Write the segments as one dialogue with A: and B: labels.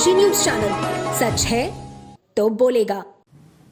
A: Kashi news channel, सच है तो बोलेगा।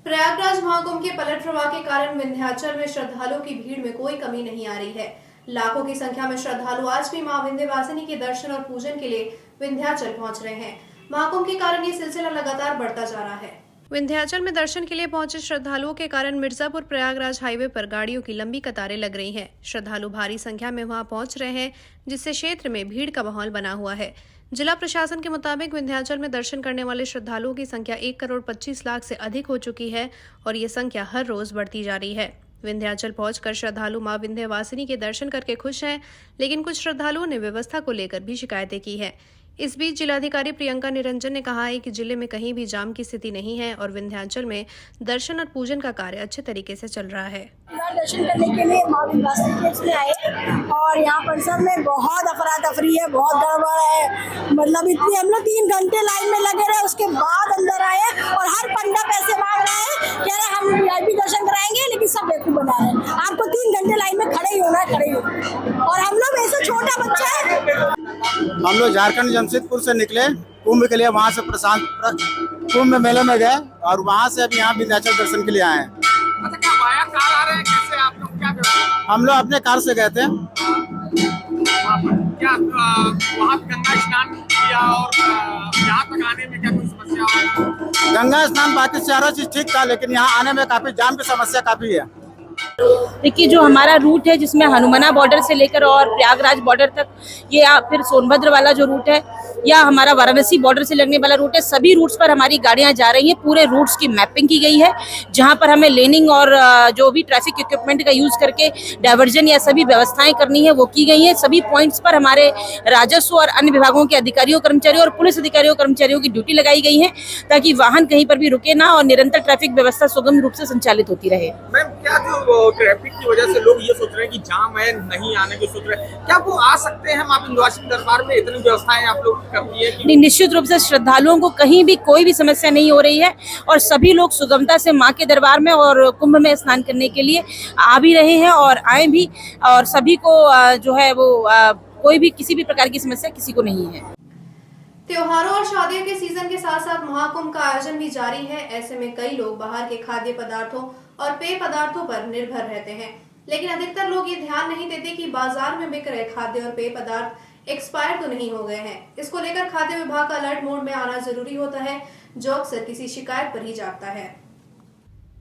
B: प्रयागराज महाकुंभ के पलट प्रवाह के कारण विंध्याचल में श्रद्धालुओं की भीड़ में कोई कमी नहीं आ रही है। लाखों की संख्या में श्रद्धालु आज भी मां विंध्यवासिनी के दर्शन और पूजन के लिए विंध्याचल पहुंच रहे हैं। महाकुंभ के कारण ये सिलसिला लगातार बढ़ता जा रहा है। विंध्याचल में दर्शन के लिए पहुंचे श्रद्धालुओं के कारण मिर्जापुर प्रयागराज हाईवे पर गाड़ियों की लंबी कतारें लग रही हैं। श्रद्धालु भारी संख्या में वहां पहुंच रहे हैं, जिससे क्षेत्र में भीड़ का माहौल बना हुआ है। जिला प्रशासन के मुताबिक विंध्याचल में दर्शन करने वाले श्रद्धालुओं की संख्या 1,25,00,000 से अधिक हो चुकी है और ये संख्या हर रोज बढ़ती जा रही है। विंध्याचल पहुंचकर श्रद्धालु मां विंध्यवासिनी के दर्शन करके खुश हैं, लेकिन कुछ श्रद्धालुओं ने व्यवस्था को लेकर भी शिकायतें की है। इस बीच जिलाधिकारी प्रियंका निरंजन ने कहा है कि जिले में कहीं भी जाम की स्थिति नहीं है और विंध्याचल में दर्शन और पूजन का कार्य अच्छे तरीके से चल रहा है।
C: यहाँ दर्शन करने के लिए मां विंध्यवासिनी में आए और यहाँ परिसर में बहुत अफरा तफरी है, बहुत गड़बड़ है। मतलब इतनी हम लोग 3 घंटे लाइन में लगे रहे, उसके बाद अंदर आए और हर पंडा पैसे मांग रहे हैं, कह रहे हम VIP दर्शन कराएंगे, लेकिन सब बेवकूफ बना रहे हैं। आपको 3 घंटे लाइन में खड़े ही होना है, खड़े ही होना। और हम लोग ऐसा छोटा बच्चा है।
D: हम लोग झारखंड जमशेदपुर से निकले कुंभ के लिए, वहाँ से कुंभ मेले में गए और वहाँ से अभी यहाँ विंध्याचल दर्शन के लिए आए हैं।
E: अच्छा, क्या वाया कार आ रहे हैं? कैसे आप लोग क्या कर रहे हैं?
D: हम लोग अपने कार से गए थे।
E: क्या वहाँ गंगा स्नान किया और यहाँ तक आने में क्या कोई समस्या हो?
D: गंगा स्नान बाकी सारा चीज ठीक था, लेकिन यहाँ आने में काफी जाम की समस्या काफी है।
F: देखिए, जो हमारा रूट है जिसमें हनुमाना बॉर्डर से लेकर और प्रयागराज बॉर्डर तक, ये फिर सोनभद्र वाला जो रूट है या हमारा वाराणसी बॉर्डर से लगने वाला रूट है, सभी रूट्स पर हमारी गाड़ियां जा रही हैं। पूरे रूट्स की मैपिंग की गई है, जहां पर हमें लेनिंग और जो भी ट्रैफिक इक्विपमेंट का यूज करके डायवर्जन या सभी व्यवस्थाएं करनी है वो की गई है। सभी पॉइंट्स पर हमारे राजस्व और अन्य विभागों के अधिकारियों, कर्मचारियों और पुलिस अधिकारियों, कर्मचारियों की ड्यूटी लगाई गई है, ताकि वाहन कहीं पर भी रुके ना और निरंतर ट्रैफिक व्यवस्था सुगम रूप से संचालित होती रहे।
E: मैम, क्या जो ट्रैफिक की वजह से लोग ये सोच रहे हैं कि जाम है, नहीं आने की सोच रहे हैं, क्या वो आ सकते हैं? मां विंध्यवासिनी दरबार में इतनी व्यवस्थाएं आप लोग कर दिए हैं कि
F: निश्चित रूप से श्रद्धालुओं को कहीं भी कोई भी समस्या नहीं हो रही है और सभी लोग सुगमता से मां के दरबार में और कुंभ में स्नान करने के लिए आ भी रहे हैं और आए भी, और सभी को जो है वो कोई भी किसी भी प्रकार की समस्या किसी को नहीं है।
B: त्योहारों और शादियों के सीजन के साथ साथ महाकुंभ का आयोजन भी जारी है। ऐसे में कई लोग बाहर के खाद्य पदार्थों और पेय पदार्थों पर निर्भर रहते हैं, लेकिन अधिकतर लोग ये ध्यान नहीं देते कि बाजार में बिक रहे खाद्य और पेय पदार्थ एक्सपायर तो नहीं हो गए हैं। इसको लेकर खाद्य विभाग का अलर्ट मोड में आना जरूरी होता है, जो अक्सर किसी शिकायत पर ही जागता है।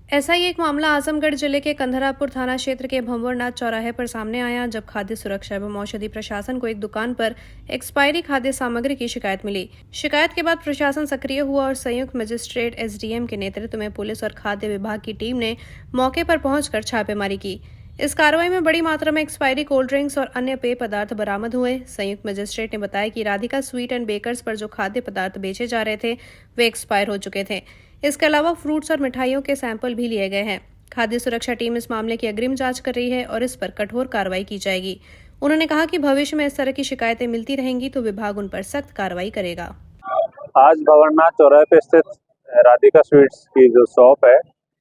B: ऐसा ही एक मामला आजमगढ़ जिले के कंधरापुर थाना क्षेत्र के भंवरनाथ चौराहे पर सामने आया, जब खाद्य सुरक्षा एवं औषधि प्रशासन को एक दुकान पर एक्सपायरी खाद्य सामग्री की शिकायत मिली। शिकायत के बाद प्रशासन सक्रिय हुआ और संयुक्त मजिस्ट्रेट SDM के नेतृत्व में पुलिस और खाद्य विभाग की टीम ने मौके पर पहुंचकर छापेमारी की। इस कार्रवाई में बड़ी मात्रा में एक्सपायरी कोल्ड ड्रिंक्स और अन्य पेय पदार्थ बरामद हुए। संयुक्त मजिस्ट्रेट ने बताया कि राधिका स्वीट एंड बेकर्स पर जो खाद्य पदार्थ बेचे जा रहे थे वे एक्सपायर हो चुके थे। इसके अलावा फ्रूट्स और मिठाइयों के सैंपल भी लिए गए हैं। खाद्य सुरक्षा टीम इस मामले की अग्रिम जांच कर रही है और इस पर कठोर कार्रवाई की जाएगी। उन्होंने कहा कि भविष्य में इस तरह की शिकायतें मिलती रहेंगी तो विभाग उन पर सख्त कार्रवाई करेगा।
G: आज भंवरनाथ चौराहे पे स्थित राधिका स्वीट्स की जो शॉप है,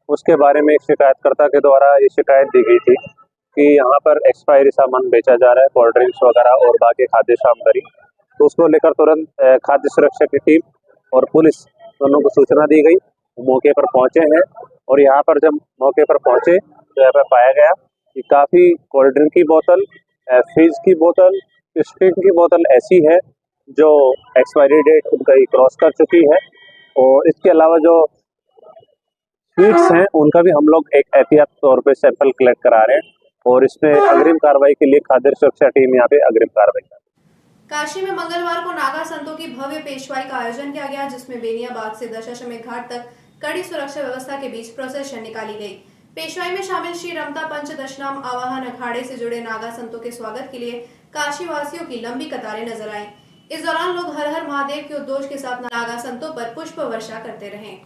G: उसके बारे में एक शिकायतकर्ता के द्वारा ये शिकायत दी गई थी कि यहाँ पर एक्सपायरी सामान बेचा जा रहा है, कोल्ड ड्रिंक्स वगैरह और बाकी खाद्य सामग्री। तो उसको लेकर तुरंत खाद्य सुरक्षा की टीम और पुलिस दोनों को सूचना दी गई। मौके पर पहुंचे हैं और यहाँ पर जब मौके पर पहुंचे तो यहाँ पर पाया गया कि काफ़ी कोल्ड ड्रिंक की बोतल, फ्रिज की बोतल, स्प्रिंग की बोतल ऐसी है जो एक्सपायरी डेट उनका क्रॉस कर चुकी है। और इसके अलावा जो स्वीट्स हैं उनका भी हम लोग एक एहतियात तौर पे सैंपल कलेक्ट करा रहे हैं और इसमें अग्रिम कार्रवाई के लिए खाद्य सुरक्षा टीम यहाँ पे अग्रिम कार्रवाई कर रही है।
B: काशी में मंगलवार को नागा संतों की भव्य पेशवाई का आयोजन किया गया, जिसमें बेनियाबाग से दशाश्वमेध घाट तक कड़ी सुरक्षा व्यवस्था के बीच प्रोसेशन निकाली गई। पेशवाई में शामिल श्री रमता पंचदशनाम आवाहन अखाड़े से जुड़े नागा संतों के स्वागत के लिए काशी वासियों की लंबी कतारें नजर आईं। इस दौरान लोग हर हर महादेव के उद्घोष के साथ नागा संतों पर पुष्प वर्षा करते रहे।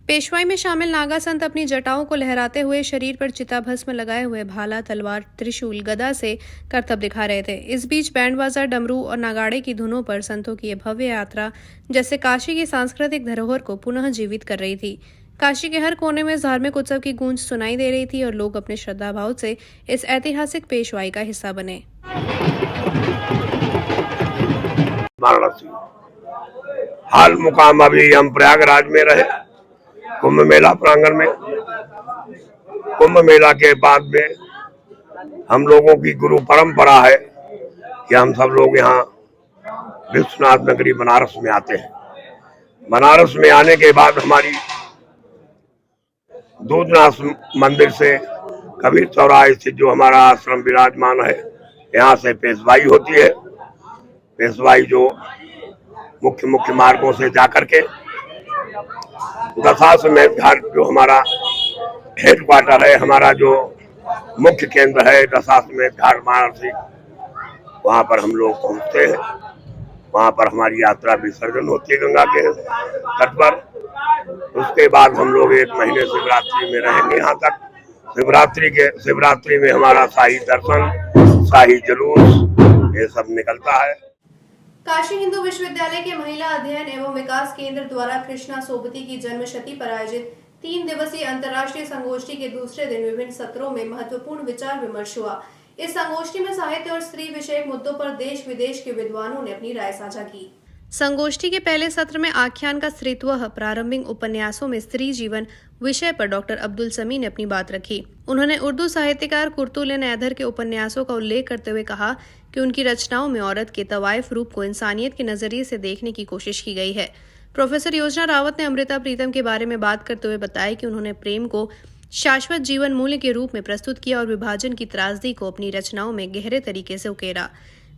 B: पेशवाई में शामिल नागा संत अपनी जटाओं को लहराते हुए शरीर पर चिताभस्म लगाए हुए भाला, तलवार, त्रिशूल, गदा से करतब दिखा रहे थे। इस बीच बैंड बाजा, डमरू और नगाड़े की धुनों पर संतों की ये भव्य यात्रा जैसे काशी की सांस्कृतिक धरोहर को पुनः जीवित कर रही थी। काशी के हर कोने में धार्मिक उत्सव की गूंज सुनाई दे रही थी और लोग अपने श्रद्धा भाव से इस ऐतिहासिक पेशवाई का हिस्सा बने।
H: वाराणसी हाल मुकाम अभी हम प्रयागराज में रहे, कुंभ मेला प्रांगण में। कुंभ मेला के बाद में हम लोगों की गुरु परंपरा है कि हम सब लोग यहाँ विश्वनाथ नगरी बनारस में आते हैं। बनारस में आने के बाद हमारी दूधनाथ मंदिर से कबीर चौराहे से जो हमारा आश्रम विराजमान है, यहाँ से पेशवाई होती है। पेशवाई जो मुख्य मार्गों से जाकर के दशाश्वमेध घाट जो हमारा हेडक्वार्टर है, हमारा जो मुख्य केंद्र है दशाश्वमेध घाट वाराणसी, वहाँ पर हम लोग पहुँचते हैं। वहाँ पर हमारी यात्रा विसर्जन होती है गंगा के तट पर। उसके बाद हम लोग 1 महीने शिवरात्रि में रहेंगे यहाँ तक। शिवरात्रि में हमारा शाही दर्शन, शाही जुलूस ये सब निकलता है।
B: काशी हिंदू विश्वविद्यालय के महिला अध्ययन एवं विकास केंद्र द्वारा कृष्णा सोबती की जन्मशती पर आयोजित 3 दिवसीय अंतर्राष्ट्रीय संगोष्ठी के दूसरे दिन विभिन्न सत्रों में महत्वपूर्ण विचार विमर्श हुआ। इस संगोष्ठी में साहित्य और स्त्री विषयक मुद्दों पर देश विदेश के विद्वानों ने अपनी राय साझा की। संगोष्ठी के पहले सत्र में आख्यान का स्त्रीत्व, प्रारंभिक उपन्यासों में स्त्री जीवन विषय पर डॉक्टर अब्दुल समी ने अपनी बात रखी। उन्होंने उर्दू साहित्यकार कुर्तुल नैदर के उपन्यासों का उल्लेख करते हुए कहा कि उनकी रचनाओं में औरत के तवाइफ रूप को इंसानियत के नजरिए से देखने की कोशिश की गई है। प्रोफेसर योजना रावत ने अमृता प्रीतम के बारे में बात करते हुए बताया कि उन्होंने प्रेम को शाश्वत जीवन मूल्य के रूप में प्रस्तुत किया और विभाजन की त्रासदी को अपनी रचनाओं में गहरे तरीके से उकेरा।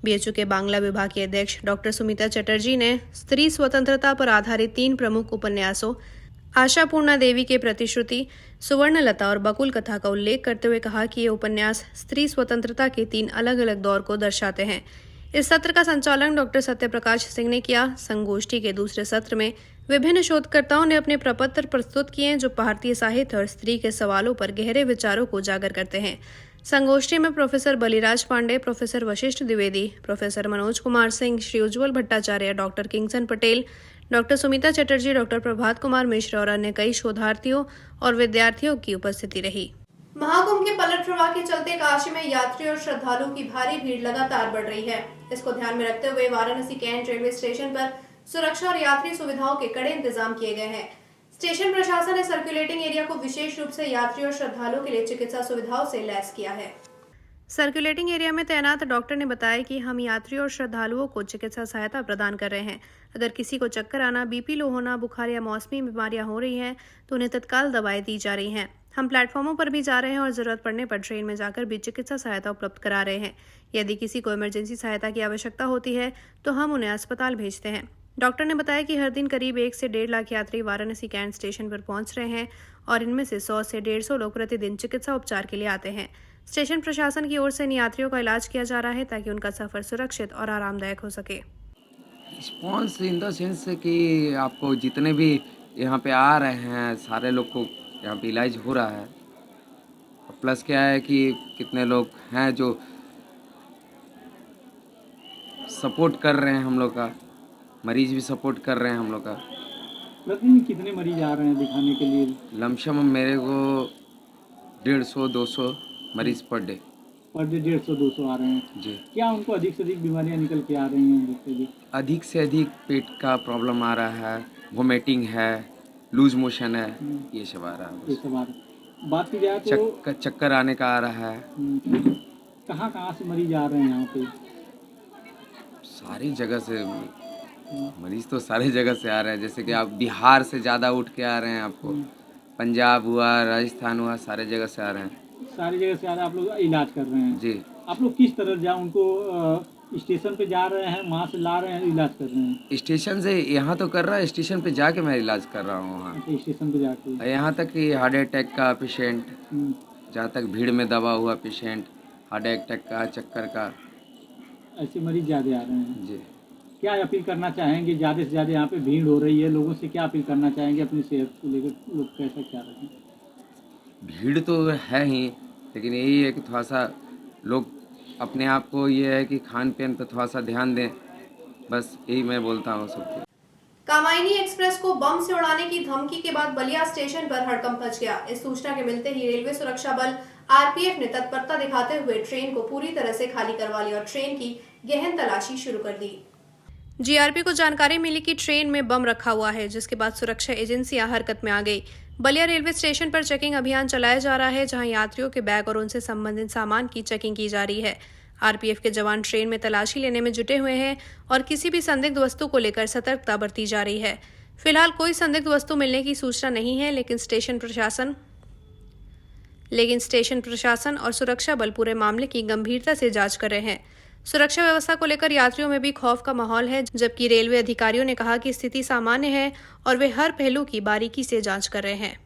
B: बीएचयू के बांग्ला विभाग के अध्यक्ष डॉक्टर सुमिता चटर्जी ने स्त्री स्वतंत्रता पर आधारित 3 प्रमुख उपन्यासों आशापूर्णा देवी के प्रतिश्रुति, सुवर्णलता और बकुल कथा का उल्लेख करते हुए कहा कि ये उपन्यास स्त्री स्वतंत्रता के 3 अलग अलग दौर को दर्शाते हैं। इस सत्र का संचालन डॉक्टर सत्यप्रकाश सिंह ने किया। संगोष्ठी के दूसरे सत्र में विभिन्न शोधकर्ताओं ने अपने प्रपत्र प्रस्तुत किए जो भारतीय साहित्य और स्त्री के सवालों पर गहरे विचारों को उजागर करते हैं। संगोष्ठी में professor Baliraj Pandey, professor Vashishtha Dwivedi, professor Manoj Kumar Singh, Shri Ujjwal Bhattacharya, doctor Kingson Patel, doctor Sumita Chatterjee, doctor Prabhat Kumar Mishra और अन्य कई शोधार्थियों और विद्यार्थियों की उपस्थिति रही। महाकुंभ के पलट प्रवाह के चलते काशी में यात्री और श्रद्धालुओं की भारी भीड़ लगातार बढ़ रही है। इसको ध्यान में रखते हुए वाराणसी कैंट रेलवे स्टेशन पर सुरक्षा और यात्री सुविधाओं के कड़े इंतजाम किए गए हैं। स्टेशन प्रशासन ने सर्कुलेटिंग एरिया को विशेष रूप से यात्री और श्रद्धालुओं के लिए चिकित्सा सुविधाओं से लैस किया है। सर्कुलेटिंग एरिया में तैनात डॉक्टर ने बताया कि हम यात्रियों और श्रद्धालुओं को चिकित्सा सहायता प्रदान कर रहे हैं। अगर किसी को चक्कर आना, बीपी लो होना, बुखार या मौसमी बीमारियां हो रही हैं तो उन्हें तत्काल दवाएं दी जा रही हैं। हम प्लेटफॉर्मों पर भी जा रहे हैं और जरूरत पड़ने पर ट्रेन में जाकर भी चिकित्सा सहायता उपलब्ध करा रहे हैं। यदि किसी को इमरजेंसी सहायता की आवश्यकता होती है तो हम उन्हें अस्पताल भेजते हैं। डॉक्टर ने बताया कि हर दिन करीब 1 से 1.5 लाख यात्री वाराणसी कैंट स्टेशन पर पहुंच रहे हैं और इनमें से 100 से 150 लोग प्रतिदिन चिकित्सा उपचार के लिए आते हैं। स्टेशन प्रशासन की ओर से इन यात्रियों का इलाज किया जा रहा है ताकि उनका सफर सुरक्षित और आरामदायक हो सके।
I: रिस्पॉन्स इन द सेंस कि आपको जितने भी यहाँ पे आ रहे हैं सारे लोग को यहाँ पे इलाज हो रहा है। प्लस क्या है कि कितने लोग हैं जो सपोर्ट कर रहे हैं हम लोग का, मरीज भी सपोर्ट कर रहे हैं हम लोग का।
J: प्रतिदिन कितने मरीज आ रहे हैं दिखाने के लिए?
I: लमसम मेरे को 150-200 मरीज पर डे
J: 150-200 आ रहे हैं
I: जी।
J: क्या उनको अधिक से अधिक बीमारियां निकल के आ रही हैं?
I: अधिक से अधिक पेट का प्रॉब्लम आ रहा है, वोमिटिंग है, लूज मोशन है, ये सब आ रहा है।
J: ये सब आ रहा है। बात की जाए तो
I: चक्कर आने का आ रहा है।
J: कहाँ से मरीज आ रहे हैं यहाँ पे?
I: सारी जगह से मरीज तो सारी जगह से आ रहे हैं। जैसे कि आप बिहार से ज़्यादा उठ के आ रहे हैं, आपको पंजाब हुआ, राजस्थान हुआ, सारे जगह से आ रहे हैं।
J: सारी जगह से आ रहे हैं, आप लोग इलाज कर रहे हैं
I: जी।
J: आप लोग किस तरह जा उनको स्टेशन पे जा रहे हैं, वहाँ से ला रहे हैं, इलाज कर रहे हैं?
I: स्टेशन से यहाँ तो कर रहा है, स्टेशन पे जाके मैं इलाज कर रहा हूँ वहाँ
J: स्टेशन पे जाके।
I: यहाँ तक कि हार्ट अटैक का पेशेंट, जहाँ तक भीड़ में दबा हुआ पेशेंट, हार्ट अटैक का, चक्कर का,
J: ऐसे मरीज ज़्यादा आ रहे हैं
I: जी।
J: क्या अपील करना चाहेंगे? ज़्यादा से ज़्यादा यहाँ पे भीड़ हो रही है, लोगों से क्या अपील करना चाहेंगे अपनी सेहत को लेकर? लोग कैसा क्या रखें?
I: भीड़ तो है ही, लेकिन यही है कि थोड़ा सा लोग अपने आप को ये है कि खान पीन पर थोड़ा सा ध्यान दें, बस यही मैं बोलता हूँ सबको।
B: कामायनी एक्सप्रेस को बम से उड़ाने की धमकी के बाद बलिया स्टेशन पर हड़कंप मच गया। इस सूचना के मिलते ही रेलवे सुरक्षा बल आरपीएफ ने तत्परता दिखाते हुए ट्रेन को पूरी तरह से खाली करवा लिया और ट्रेन की गहन तलाशी शुरू कर दी। जीआरपी को जानकारी मिली कि ट्रेन में बम रखा हुआ है, जिसके बाद सुरक्षा एजेंसियां हरकत में आ गई। बलिया रेलवे स्टेशन पर चेकिंग अभियान चलाया जा रहा है, जहां यात्रियों के बैग और उनसे संबंधित सामान की चेकिंग की जा रही है। आरपीएफ के जवान ट्रेन में तलाशी लेने में जुटे हुए हैं और किसी भी संदिग्ध वस्तु को लेकर सतर्कता बरती जा रही है। फिलहाल कोई संदिग्ध वस्तु मिलने की सूचना नहीं है, लेकिन स्टेशन प्रशासन और सुरक्षा बल पूरे मामले की गंभीरता से जांच कर रहे हैं। सुरक्षा व्यवस्था को लेकर यात्रियों में भी खौफ का माहौल है, जबकि रेलवे अधिकारियों ने कहा कि स्थिति सामान्य है और वे हर पहलू की बारीकी से जांच कर रहे हैं।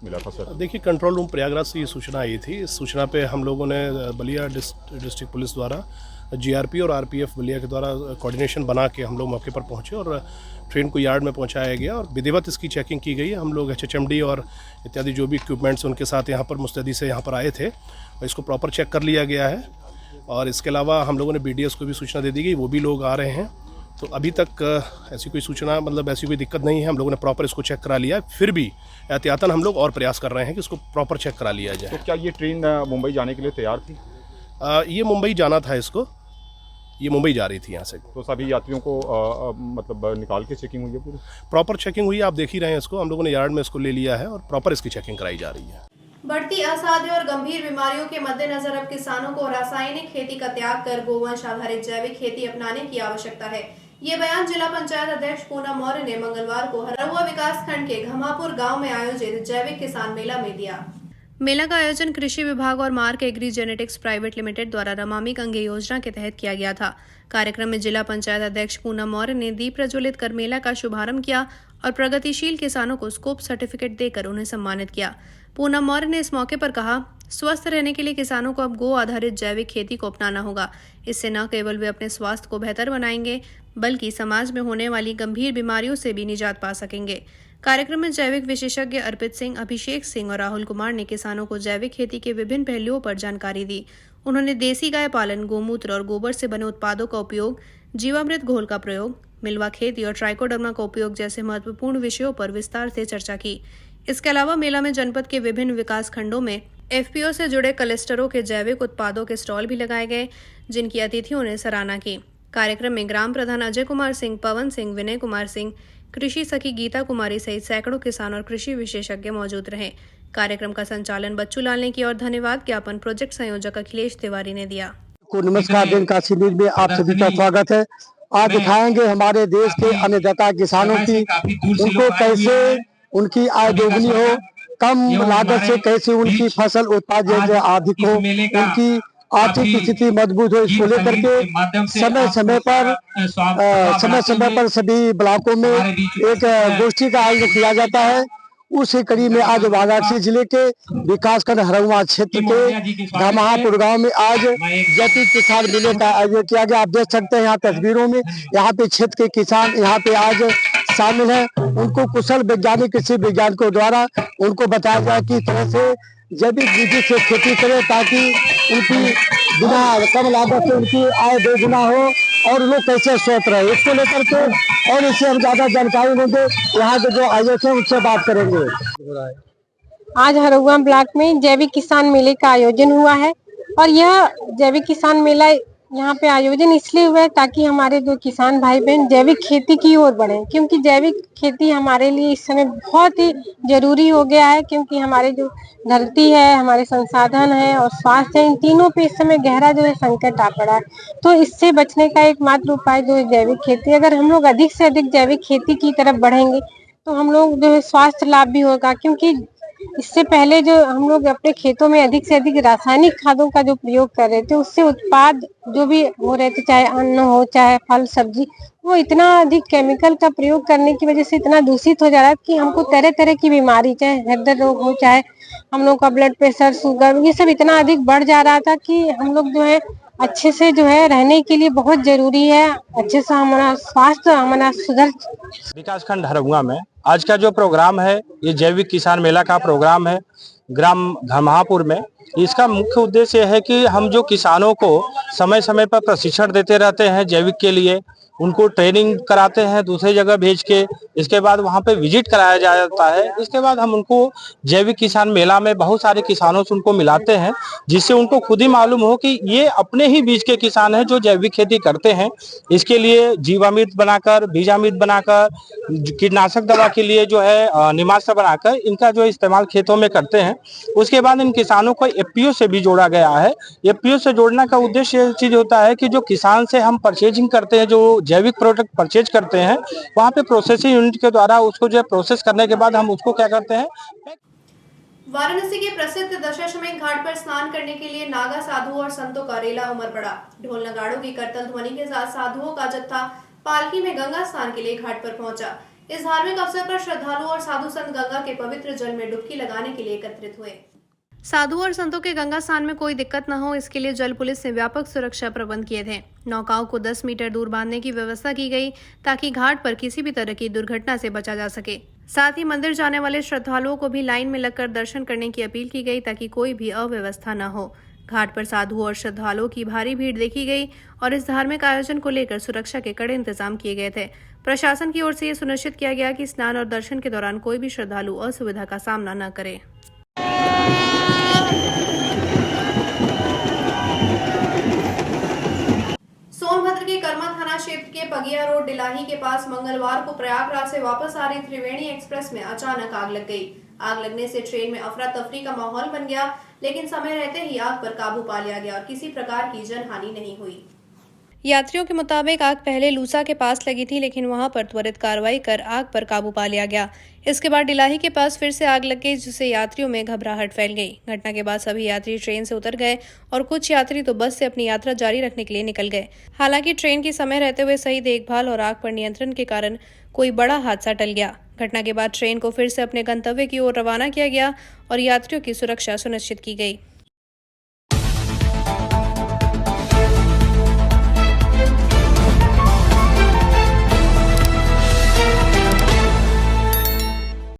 K: मिला था सर। देखिए, कंट्रोल रूम प्रयागराज से ये सूचना आई थी। इस सूचना पे हम लोगों ने बलिया डिस्ट्रिक्ट पुलिस द्वारा जीआरपी और आरपीएफ बलिया के द्वारा कोऑर्डिनेशन बना के हम लोग मौके पर पहुंचे और ट्रेन को यार्ड में पहुंचाया गया और विधिवत इसकी चेकिंग की गई है। हम लोग HHMD और इत्यादि जो भी इक्विपमेंट्स उनके साथ यहाँ पर मुस्तैदी से यहाँ पर आए थे, इसको प्रॉपर चेक कर लिया गया है। और इसके अलावा हम लोगों ने BDS को भी सूचना दे दी गई, वो भी लोग आ रहे हैं। तो अभी तक ऐसी कोई सूचना ऐसी कोई दिक्कत नहीं है। हम लोगों ने प्रॉपर इसको चेक करा लिया है। फिर भी एहतियातन हम लोग और प्रयास कर रहे हैं कि इसको प्रॉपर चेक करा लिया जाए।
L: तो क्या ये ट्रेन मुंबई जाने के लिए तैयार थी?
K: ये मुंबई जाना था, ये मुंबई जा रही थी यहाँ से।
L: तो सभी यात्रियों को निकाल के चेकिंग हुई है? पूरी
K: प्रॉपर चेकिंग हुई है, आप देख ही रहे हैं इसको। हम लोगों ने यार्ड में इसको ले लिया है और प्रॉपर इसकी चेकिंग कराई जा रही है।
B: बढ़ती असाध्य और गंभीर बीमारियों के मद्देनजर अब किसानों को रासायनिक खेती का त्याग कर गोवंश आधारित जैविक खेती अपनाने की आवश्यकता है। ये बयान जिला पंचायत अध्यक्ष पूनम मौर्य ने मंगलवार को हरहुआ विकास खंड के घमापुर गांव में आयोजित जैविक किसान मेला में दिया। मेला का आयोजन कृषि विभाग और Mark agri genetics private limited द्वारा नमामि गंगे योजना के तहत किया गया था। कार्यक्रम में जिला पंचायत अध्यक्ष पूनम मौर्य ने दीप प्रज्वलित कर मेला का शुभारंभ किया और प्रगतिशील किसानों को स्कोप सर्टिफिकेट देकर उन्हें सम्मानित किया। पूनम मौर्य ने इस मौके पर कहा, स्वस्थ रहने के लिए किसानों को अब गो आधारित जैविक खेती को अपनाना होगा। इससे न केवल वे अपने स्वास्थ्य को बेहतर बनाएंगे, बल्कि समाज में होने वाली गंभीर बीमारियों से भी निजात पा सकेंगे। कार्यक्रम में जैविक विशेषज्ञ अर्पित सिंह, अभिषेक सिंह और राहुल कुमार ने किसानों को जैविक खेती के विभिन्न पहलुओं पर जानकारी दी। उन्होंने देसी गाय पालन, गोमूत्र और गोबर से बने उत्पादों का उपयोग, जीवामृत घोल का प्रयोग, मिलवा खेती और ट्राइकोडर्मा का उपयोग जैसे महत्वपूर्ण विषयों पर विस्तार से चर्चा की। इसके अलावा मेला में जनपद के विभिन्न विकास खंडों में FPO से जुड़े क्लस्टरों के जैविक उत्पादों के स्टॉल भी लगाए गए, जिनकी अतिथियों ने सराहना की। कार्यक्रम में ग्राम प्रधान अजय कुमार सिंह, पवन सिंह, विनय कुमार सिंह, कृषि सखी गीता कुमारी सहित सैकड़ों किसान और कृषि विशेषज्ञ मौजूद रहे। कार्यक्रम का संचालन बच्चू लाल ने किया और धन्यवाद ज्ञापन प्रोजेक्ट संयोजक अखिलेश तिवारी ने दिया।
M: नमस्कार, दिन का शिविर में आप सभी का स्वागत है। आज दिखाएंगे हमारे देश के अन्नदाता किसानों की, उनको कैसे उनकी आय दोगुनी हो, कम लागत से कैसे उनकी फसल उत्पादन अधिक हो, उनकी आर्थिक स्थिति मजबूत हो। इसको लेकर के समय समय पर सभी ब्लॉकों में एक गोष्ठी का आयोजन किया जाता है। उसी कड़ी में आज वाराणसी जिले के विकासखंड हरहुआ क्षेत्र के घमापुर गांव में आज जैविक किसान मेले का आयोजन किया गया। आप देख सकते हैं यहाँ तस्वीरों में, यहाँ पे क्षेत्र के किसान यहाँ पे आज शामिल हैं। उनको कुशल वैज्ञानिक कृषि वैज्ञानिकों द्वारा उनको बताया जाए कि तरह से जैविक विधि से खेती करें, ताकि उनकी बिना कम लागत से उनकी आय दोगुना हो और लोग कैसे स्वस्थ रहे। इसको लेकर के और इससे हम ज्यादा जानकारी देंगे, यहाँ के जो आयोजक हैं उनसे बात करेंगे।
N: आज हरहुआ ब्लॉक में जैविक किसान मेले का आयोजन हुआ है और यह जैविक किसान मेला यहाँ पे आयोजन इसलिए हुआ है ताकि हमारे जो किसान भाई बहन जैविक खेती की ओर बढ़े, क्योंकि जैविक खेती हमारे लिए इस समय बहुत ही जरूरी हो गया है। क्योंकि हमारे जो धरती है, हमारे संसाधन है और स्वास्थ्य है, इन तीनों पे इस समय गहरा जो है संकट आ पड़ा है। तो इससे बचने का एकमात्र उपाय जो है जैविक खेती। अगर हम लोग अधिक से अधिक जैविक खेती की तरफ बढ़ेंगे तो हम लोग जो है स्वास्थ्य लाभ भी होगा, क्योंकि इससे पहले जो हम लोग अपने खेतों में अधिक से अधिक रासायनिक खादों का जो प्रयोग कर रहे थे, उससे उत्पाद जो भी हो रहे थे, चाहे अन्न हो चाहे फल सब्जी, वो इतना अधिक केमिकल का प्रयोग करने की वजह से इतना दूषित हो जा रहा है कि हमको तरह तरह की बीमारी, चाहे हृदय रोग हो, चाहे हम लोग का ब्लड प्रेशर, शुगर, ये सब इतना अधिक बढ़ जा रहा था कि हम लोग जो है अच्छे से जो है रहने के लिए बहुत जरूरी है, अच्छे से हमारा स्वास्थ्य हमारा सुधर।
O: विकासखंड हरहुआ में आज का जो प्रोग्राम है, ये जैविक किसान मेला का प्रोग्राम है ग्राम घमापुर में। इसका मुख्य उद्देश्य है कि हम जो किसानों को समय समय पर प्रशिक्षण देते रहते हैं जैविक के लिए, उनको ट्रेनिंग कराते हैं दूसरी जगह भेज के, इसके बाद वहाँ पे विजिट कराया जाता है। इसके बाद हम उनको जैविक किसान मेला में बहुत सारे किसानों से उनको मिलाते हैं, जिससे उनको खुद ही मालूम हो कि ये अपने ही बीज के किसान हैं जो जैविक खेती करते हैं। इसके लिए जीवामृत बनाकर, बीजामृत बनाकर, कीटनाशक दवा के लिए जो है निमास्त्र बनाकर इनका जो इस्तेमाल खेतों में करते हैं। उसके बाद इन किसानों को एफपीओ से भी जोड़ा गया है। एफपीओ से जोड़ने का उद्देश्य ये चीज होता है कि जो किसान से हम परचेजिंग करते हैं, जो जैविक प्रोडक्ट परचेज करते हैं, वहाँ पे प्रोसेसिंग यूनिट के द्वारा उसको जो है प्रोसेस करने के बाद हम उसको क्या करते हैं।
B: वाराणसी के प्रसिद्ध दशाश्वमेध घाट पर स्नान करने के लिए नागा साधुओं और संतों का रेला उमड़ पड़ा। ढोल नगाड़ों की करतल ध्वनि के साथ साधुओं का जत्था पालकी में गंगा स्नान के लिए घाट पर पहुंचा। इस धार्मिक अवसर पर श्रद्धालु और साधु संत गंगा के पवित्र जल में डुबकी लगाने के लिए एकत्रित हुए। साधु और संतों के गंगा स्नान में कोई दिक्कत न हो, इसके लिए जल पुलिस ने व्यापक सुरक्षा प्रबंध किए थे। नौकाओं को 10 मीटर दूर बांधने की व्यवस्था की गई ताकि घाट पर किसी भी तरह की दुर्घटना से बचा जा सके। साथ ही मंदिर जाने वाले श्रद्धालुओं को भी लाइन में लगकर दर्शन करने की अपील की गई ताकि कोई भी अव्यवस्था न हो। घाट पर साधुओं और श्रद्धालुओं की भारी भीड़ देखी गई और इस धार्मिक आयोजन को लेकर सुरक्षा के कड़े इंतजाम किए गए थे। प्रशासन की ओर से यह सुनिश्चित किया गया कि स्नान और दर्शन के दौरान कोई भी श्रद्धालु असुविधा का सामना न करे। सोनभद्र के कर्मा थाना क्षेत्र के पगिया रोड डिलाही के पास मंगलवार को प्रयागराज से वापस आ रही त्रिवेणी एक्सप्रेस में अचानक आग लग गई। आग लगने से ट्रेन में अफरा तफरी का माहौल बन गया, लेकिन समय रहते ही आग पर काबू पा लिया गया और किसी प्रकार की जनहानि नहीं हुई। यात्रियों के मुताबिक आग पहले लूसा के पास लगी थी, लेकिन वहां पर त्वरित कार्रवाई कर आग पर काबू पा लिया गया। इसके बाद डिलाही के पास फिर से आग लग गई, जिससे यात्रियों में घबराहट फैल गई। घटना के बाद सभी यात्री ट्रेन से उतर गए और कुछ यात्री तो बस से अपनी यात्रा जारी रखने के लिए निकल गए। हालांकि ट्रेन की समय रहते हुए सही देखभाल और आग पर नियंत्रण के कारण कोई बड़ा हादसा टल गया। घटना के बाद ट्रेन को फिर से अपने गंतव्य की ओर रवाना किया गया और यात्रियों की सुरक्षा सुनिश्चित की गई।